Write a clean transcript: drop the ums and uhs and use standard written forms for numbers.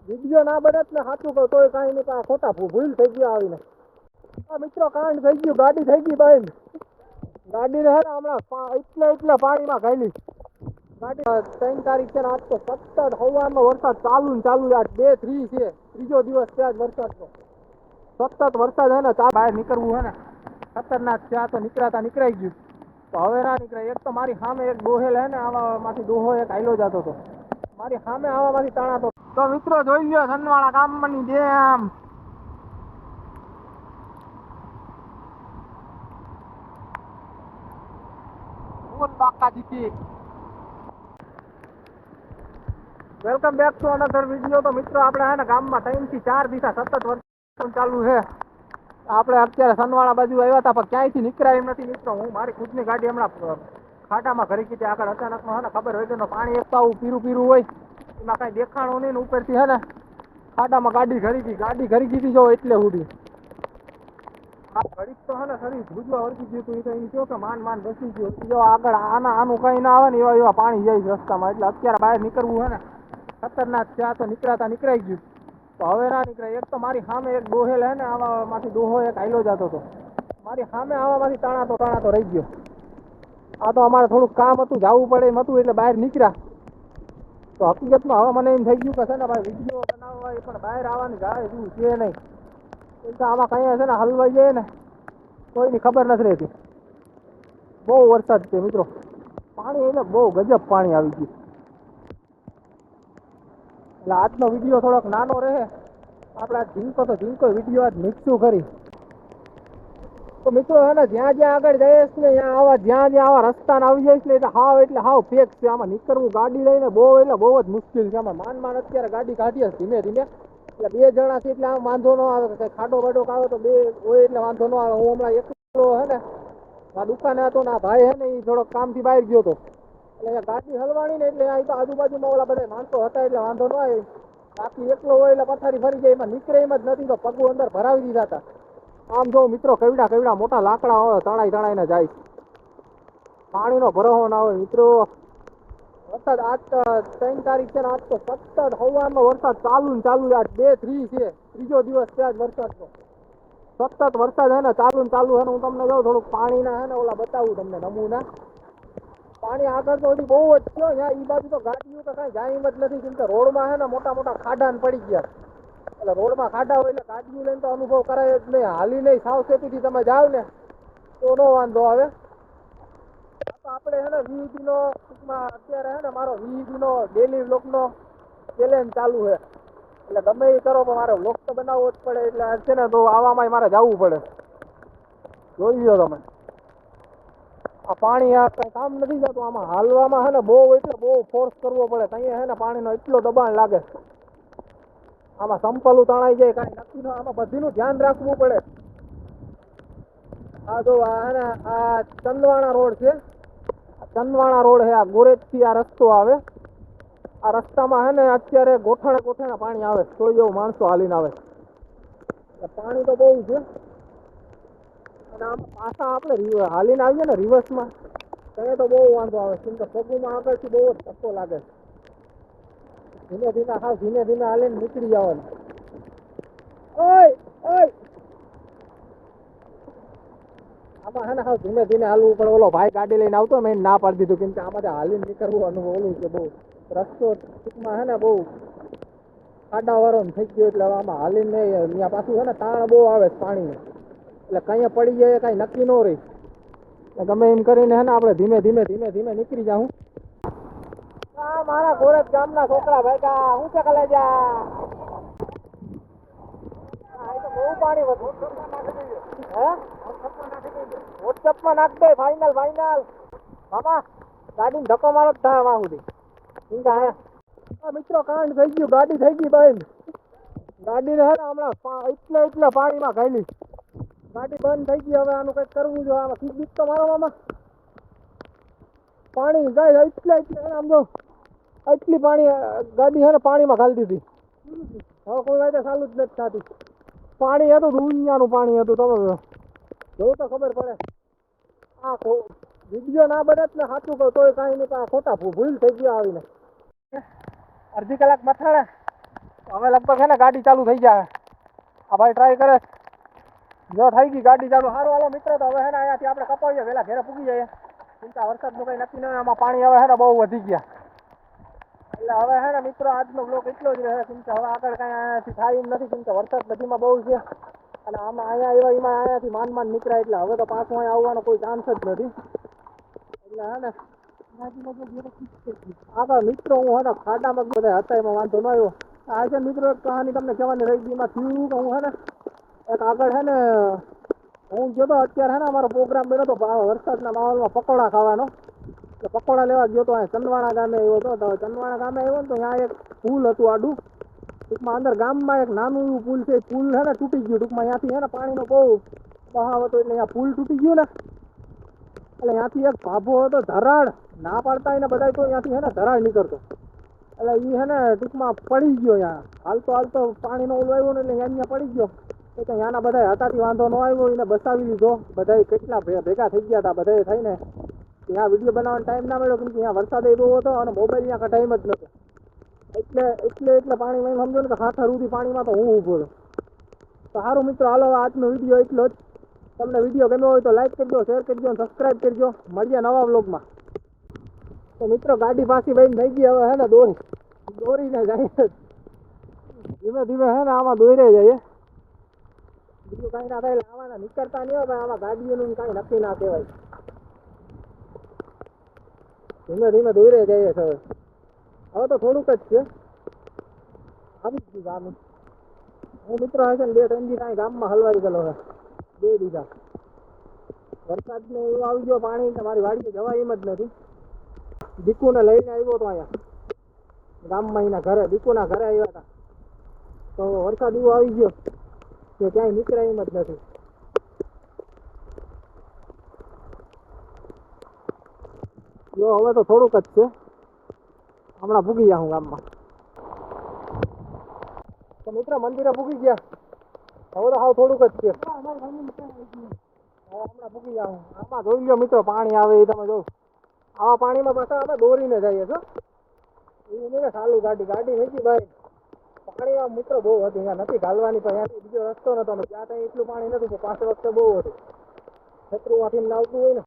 Video ના બને ને સાચું કહું તોય કાંઈ નહીં, પણ ખોટા ભૂલ થઈ ગયો આવીને. મિત્રો કાંડ થઈ ગયું, ગાડી થઈ ગઈ બંધ. ગાડીને હે ને હમણાં એટલે પાણીમાં ઘાલી ગાડી. 3 તારીખ છે ને, આજ તો સતત સવારનો વરસાદ ચાલુ ને ચાલુ. આજ 2-3 છે, ત્રીજો દિવસ છે આજ વરસાદનો. સતત વરસાદ હે ને, બહાર નીકળવું હે ને ખતરનાક છે. આ તો નીકળાઈ ગયું, તો હવે ના નીકળાય. એક તો મારી સામે એક ડોહેલ હે ને, આવામાંથી ડોહો એક હાઈલો જતો હતો, મારી સામે આવામાંથી તાણાતો. તો મિત્રો જોઈ લ્યો સનવાળા ગામની dam. Welcome back to another video. તો મિત્રો આપણે હે ને ગામમાં 3 થી 4 દિવસ સતત વરસાદ ચાલુ છે. આપણે અત્યારે સનવાળા બાજુ આવ્યા હતા, પણ ક્યાંયથી નીકળાય એમ નથી મિત્રો. હું મારી ખુદની ગાડી હમણાં ખાડામાં ઘરી ગઈ. આગળ અચાનકમાં હે ને ખબર હોય કે પાણી એક પાવું પીરું હોય, એમાં કાંઈ દેખાણું નહીં ને ઉપરથી હે ને ખાડામાં ગાડી ઘરી ગઈ જો એટલે સુધી. આ ઘડીક તો હે ને શરીર ભૂજવા વળગી ગયું હતું. એ તો એમ કહો કે માન બેસી ગયું. જો આગળ આનું કંઈ ના આવે ને એવા પાણી જાય રસ્તામાં. એટલે અત્યારે બહાર નીકળવું હે ને ખતરનાક છે. આ તો નીકળાઈ ગયું, તો હવે ના નીકળાય. એક તો મારી સામે એક ડોહેલ હે ને, આવામાંથી ડોહો એક હાઈલો જતો હતો, મારી સામે આવામાંથી તાણાતો રહી ગયો. આ તો અમારે થોડુંક કામ હતું, જવું પડે એમ હતું, એટલે બહાર નીકળ્યા. તો હકીકતમાં હવે મને એમ થઈ ગયું કે છે ને ભાઈ વિડીયો બનાવવા હોય પણ બહાર આવવાની જાય એવું છે નહીં. કેમ કે આમાં કઈ છે ને હલવાઈ જાય ને કોઈની ખબર નથી રહેતી. બહુ વરસાદ છે મિત્રો, પાણી એટલે બહુ ગજબ પાણી આવી ગયું. એટલે આજનો વિડીયો થોડોક નાનો રહે. આપણે આ ઝીંકો વિડીયો આજ મિક્સું કરી. તો મિત્રો હે ને જ્યાં આગળ જઈએ ને જ્યાં આવા રસ્તા આવી જાય ને એટલે હાવ ફેક છે. આમાં નીકળવું ગાડી લઈને બહુ જ મુશ્કેલ છે. આમાં માન અત્યારે ગાડી કાઢીએ ધીમે ધીમે. એટલે 2 જણા છે એટલે આમ વાંધો ન આવે. કઈ ખાડો બાડો આવે તો 2 હોય એટલે વાંધો ન આવે. હું હમણાં એકલો હે ને આ દુકાને હતો ને, આ ભાઈ હે ને એ થોડોક કામથી બહાર ગયો હતો, એટલે અહીંયા ગાડી હલવાણી ને એટલે અહીં તો આજુબાજુમાં ઓલા બધા માણસો હતા એટલે વાંધો ન આવે. બાકી એકલો હોય એટલે પથારી ફરી જાય, એમાં નીકળે એમ જ નથી. તો પગું અંદર ભરાવી દીધા હતા. આમ જો મિત્રો કેવડા મોટા લાકડા હોય તણાઈને જાય. પાણીનો ભરોહો ના હોય મિત્રો. વરસાદ આજ 3 તારીખ છે ને, આજ તો સતત સવારનો વરસાદ ચાલુ ને ચાલુ. આજ 2-3 છે, ત્રીજો દિવસ છે આજ વરસાદનો. સતત વરસાદ હે ને ચાલુ હે ને. હું તમને જાઉં થોડુંક પાણીના હે ને ઓલા બતાવું તમને નમૂના. પાણી આગળ તો હજી બહુ જ થયો. અહીંયા ઈ બાજુ તો ગાડીઓ તો કાંઈ જાય એમ જ નથી. કેમ કે રોડમાં હે ને મોટા ખાડા ને પડી ગયા. એટલે રોડમાં ખાડા હોય એટલે ગાડીઓ લઈને તો અનુભવ કરાય જ નહીં. હાલી નહીં સાવચેતીથી તમે જાવ ને તો નો વાંધો આવે. તો આપણે હે ને વીઈડીનો ટૂંકમાં અત્યારે હે ને મારો વીઈડીનો ડેલી વ્લોગનો ચેલેન્જ ચાલુ છે. એટલે ગમે એ કરો પણ મારે વ્લોગ તો બનાવવો જ પડે. એટલે છે ને તો આવામાં મારે જવું પડે. જોઈ લો તમે આ પાણી આ કઈ કામ નથી જતું. આમાં હાલવામાં હે ને બહુ ફોર્સ કરવો પડે. અહીંયા હે ને પાણીનો એટલો દબાણ લાગે. આમાં સંપલું તણાઈ જાય, કાંઈ નક્કી ન. આમાં બધીનું ધ્યાન રાખવું પડે. આ જો આ ચંદવાણા રોડ છે. ચંદવાણા રોડ છે. આ ગોરેજથી આ રસ્તો આવે. આ રસ્તામાં હે ને અત્યારે ગોઠણે પાણી આવે. તો જેવું માણસો હાલીને આવે. પાણી તો બહુ છે. અને આમ પાછા આપણે હાલીને આવીએ ને રિવર્સમાં ત્યાં તો બહુ વાંધો આવે. કેમ કે પગુમાં આગળથી બહુ જ ધક્કો લાગે. ધીમે ધીમે હાલીને નીકળી જવાનું. આમાં હે ને ધીમે હાલવું પડે. ઓલો ભાઈ ગાડી લઈને આવતો મેં ના પાડી દીધું. કેમ કે આમાંથી હાલીને નીકળવું ઓલું છે. બહુ રસ્તો ટૂંકમાં હે ને બહુ ખાડાવાળો થઈ ગયો. એટલે આમાં હાલીને ત્યાં પાછું હે ને તાણ બહુ આવે પાણીનું. એટલે કઈ પડી જાય કઈ નક્કી ન રહી. ગમે એમ કરીને હે ને આપણે ધીમે ધીમે નીકળી જાઉં. મારા ગોરજ ગામના છોકરા ભાઈ હું છે કલેજા. બહુ પાણી વધુ હે વોટ્સઅપમાં નાખ દે. ફાઇનલ મામા ગાડીને ધક્કો મારો જ થાય વાં સુધી. મિત્રો કાંડ થઈ ગયું, ગાડી થઈ ગઈ બંધ. ગાડીને હે ને હમણાં એટલે પાણીમાં ઘાલી ગાડી બંધ થઈ ગઈ. હવે આનું કંઈક કરવું જોઈએ. આમાં કીક તો મારો મામા પાણી જાય એટલે આમ જો એટલી પાણી ગાડી હે ને પાણીમાં ઘાલી દીધી. હવે કોઈ વાતે ચાલુ જ નથી થતી. પાણી હતું દુનિયાનું પાણી હતું. તમે જોવું તો ખબર પડે. આ વિડીયો ના બને ને સાચું કહું તોય કાંઈ નહીં, પણ ખોટા ભૂલ થઈ ગયા આવીને. અડધી કલાક મથાડે હવે લગભગ છે ને ગાડી ચાલુ થઈ જાય. આ ભાઈ ટ્રાય કરે. જો થઈ ગઈ ગાડી ચાલુ. સારું હાલો મિત્રો, તો હવે છે ને અહીંયાથી આપણે કપાવીએ, વહેલા ઘરે પૂગી જઈએ. ચિંતા વરસાદનું કંઈ નક્કી ન હોય, આમાં પાણી હવે છે ને બહુ વધી ગયા. એટલે હવે છે ને મિત્રો આજનો બ્લોગ એટલો જ રહે. ચિંતા હવે આગળ કાંઈ અહીંયાથી થાય એમ નથી. ચિંતા વરસાદ બધીમાં બહુ છે. અને આમાં અહીંયા એમાં અહીંયાથી માંડ નીકળાય. એટલે હવે તો પાછું અહીંયા આવવાનો કોઈ ચાન્સ જ નથી. એટલે હે ને આગળ મિત્રો હું હે ને ખાડામાં બધા હતા, એમાં વાંધો ન આવ્યો. આ છે મિત્રો એક કહાની તમને કહેવાની રહી ગઈ. એમાં થયું કે હું હે ને એક આગળ હે ને હું ગયો તો અત્યારે હે ને અમારો પ્રોગ્રામ બન્યો તો વરસાદના માહોલમાં પકોડા ખાવાનો. તો પકોડા લેવા ગયો તો અહીં ચંદવાણા ગામે આવ્યો હતો. તો ચંદવાણા ગામે આવ્યો ને તો ત્યાં એક પુલ હતું આડું. ટૂંકમાં અંદર ગામમાં એક નાનું એવું પુલ છે. એ પુલ હે ને તૂટી ગયું. ટૂંકમાં ત્યાંથી હે ને પાણીનો બહુ બહાવ હતો, એટલે અહીંયા પુલ તૂટી ગયું ને. એટલે ત્યાંથી એક ભાભો હતો ધરાડ, ના પાડતા એને બધા તો ત્યાંથી હે ને ધરાડ નીકળતો. એટલે એ હે ને ટૂંકમાં પડી ગયો. ત્યાં હાલતો પાણીનો ઓલું આવ્યો ને, એટલે અહીંયા પડી ગયો. તો ત્યાંના બધા હતાથી વાંધો ન આવ્યો, એને બચાવી લીધો. બધા કેટલા ભેગા થઈ ગયા હતા બધા થઈને. ત્યાં વિડીયો બનાવવાનો ટાઈમ ના મળ્યો, કેમ કે ત્યાં વરસાદ એવો હતો અને મોબાઈલ ત્યાં ટાઈમ જ નહોતો. એટલે પાણીમાં સમજો ને કે હાથા રૂધી પાણીમાં તો હું ઊભો હતો. તો સારું મિત્રો, હાલો આજનો વિડીયો એટલો જ. તમને વિડીયો ગમ્યો હોય તો લાઈક કરજો, શેર કરજો અને સબસ્ક્રાઈબ કરજો. મળીએ નવા વ્લોગમાં. તો મિત્રો ગાડી પાછી બંધ થઈ ગઈ. હવે હે ને દોરીને જાય. ધીમે ધીમે હે ને આમાં દોરી જઈએ. બીજું કાંઈ ના થાય. આવાના નીકળતા નહીં હોય, આમાં ગાડીઓનું કાંઈ નક્કી ના કહેવાય. ધીમે ધીમે દોરી જઈએ છે. હવે તો થોડુંક જ છે. આવી જ ગયું ગામ. હું મિત્રો હશે ને 2-3 દી કાંઈ ગામમાં હલવાઈ ગયેલો છે. 2 દીધા વરસાદને એવું આવી ગયો પાણી, તમારી વાડીએ જવાય એમ જ નથી. દીકુને લઈને આવ્યો હતો અહીંયા ગામમાં. એના ઘરે દીકુના ઘરે આવ્યા હતા. તો વરસાદ એવો આવી ગયો કે ક્યાંય નીકળાય એમ જ નથી. જો હવે તો થોડુંક જ છે. હમણાં ભૂગી ગયા હું ગામમાં. તો મિત્રો મંદિરે ભૂગી ગયા. હવે તો હાવ થોડુંક જ છે. હમણાં ભૂગી ગયા હું. આમાં જોઈ લો મિત્રો પાણી આવે એ તમે જો. આવા પાણીમાં પાછા અમે દોરીને જઈએ છો. એ નહીં ચાલુ ગાડી નથી ભાઈ. પાણીમાં મિત્રો બહુ હતું. અહીંયા નથી ઘાલવાની, પણ ત્યાંથી બીજો રસ્તો નતો. અમે જ્યાં ત્યાં એટલું પાણી નતું, પણ પાછળ વખતે બહુ હતું. છત્રુમાંથી આવતું હોય ને